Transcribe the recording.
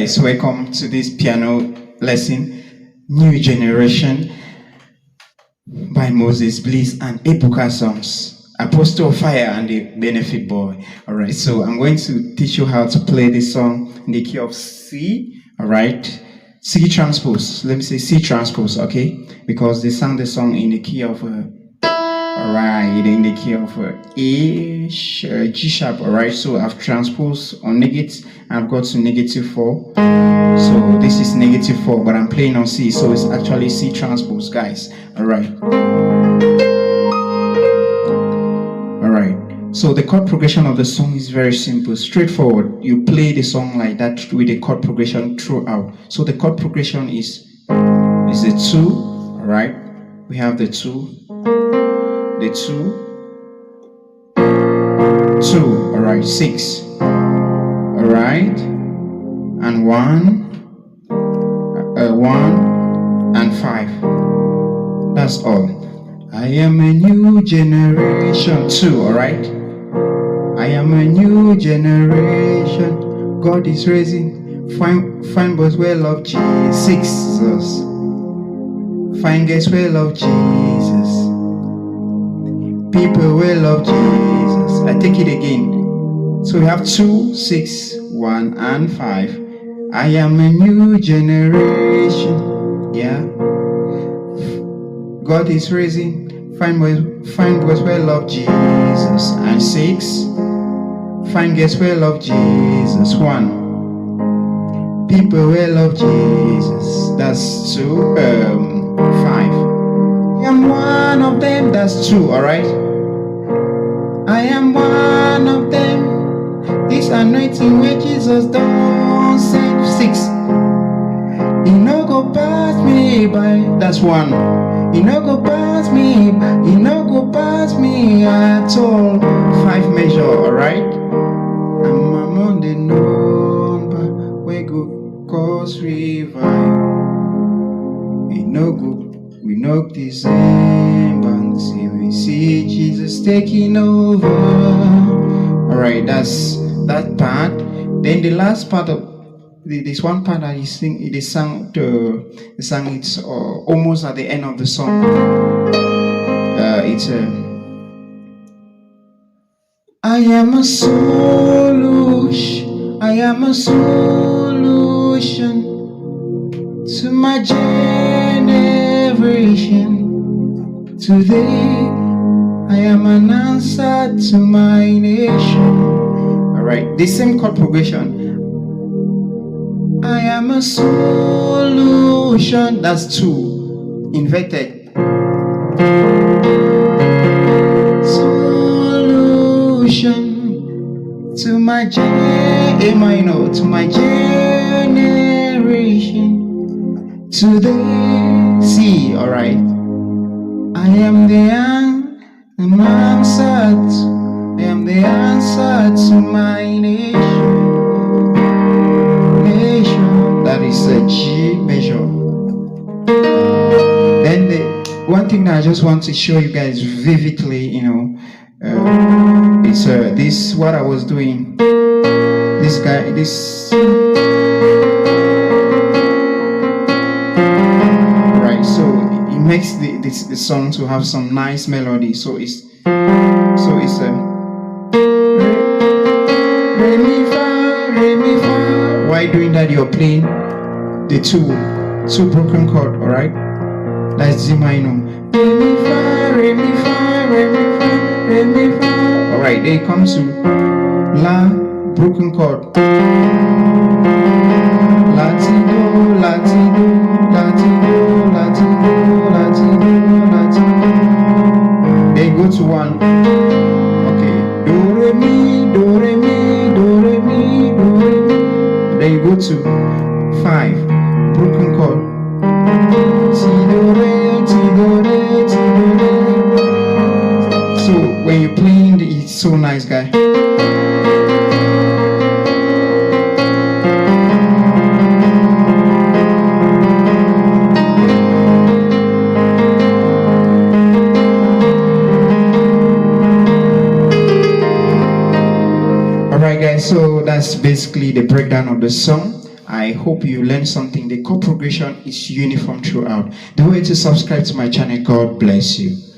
guys, welcome to this piano lesson, New Generation by Moses Bliss and Ebuka Songs, Apostle of Fire and the Benefit Boy. Alright, so I'm going to teach you how to play this song in the key of C, alright? C transpose, let me say C transpose, okay? Because they sang the song in the key of alright, in the key of A, G sharp, alright? So I've transposed on negative, I've got to -4. So this is -4, but I'm playing on C, so it's actually C transpose, guys. Alright. Alright. So the chord progression of the song is very simple, straightforward. You play the song like that with the chord progression throughout. So the chord progression is the 2, alright? We have the 2, the 2, 2, alright, 6, alright, and 1, 1, and 5. That's all. I am a new generation, 2, alright? I am a new generation. God is raising. Fine boys will love Jesus. Fine girls will love Jesus. People will love Jesus. I take it again. So we have 2, 6, 1, and 5. I am a new generation. Yeah. God is raising. Fine boys will love Jesus. And 6. Fine girls will love Jesus. 1. People will love Jesus. That's 2. 5. I am one of them. That's 2. Alright. I am one of them. This anointing where Jesus don't send. 6. He no go pass me by. That's 1. He no go pass me. He no go pass me at all. 5 measure. Alright. I'm on the number where go cause revive. We no go. We knock December until we see Jesus taking over. Alright, that's that part. Then the last part of this one part that he sang it's almost at the end of the song. It's I am a solution. I am a solution to my generation. Today, I am an answer to my nation. Alright, the same chord progression. I am a solution. That's 2. Inverted. Solution to my A minor, to my generation. Today, C, alright. I am the answer. I am the answer to my nation. That is a G measure. Then the one thing that I just want to show you guys vividly, it's this what I was doing. This guy, right? So it makes the song to have some nice melody. So it's re mi fa. While doing that, you're playing the 2 broken chord, alright? That's G minor. Re mi fa, re mi fa, re mi fa, re mi fa. Alright, then it comes to La, broken chord. Latido, latido, latido, latido, latido, latido. Then go to 1. Okay. Do re mi, do re mi, do re mi, do re mi. Then you go to 5, broken chord. Si do re, si do re, si do re. So when you're playing, it's so nice, guy. Alright, guys. So that's basically the breakdown of the song. I hope you learned something. The chord progression is uniform throughout. Do it to subscribe to my channel. God bless you.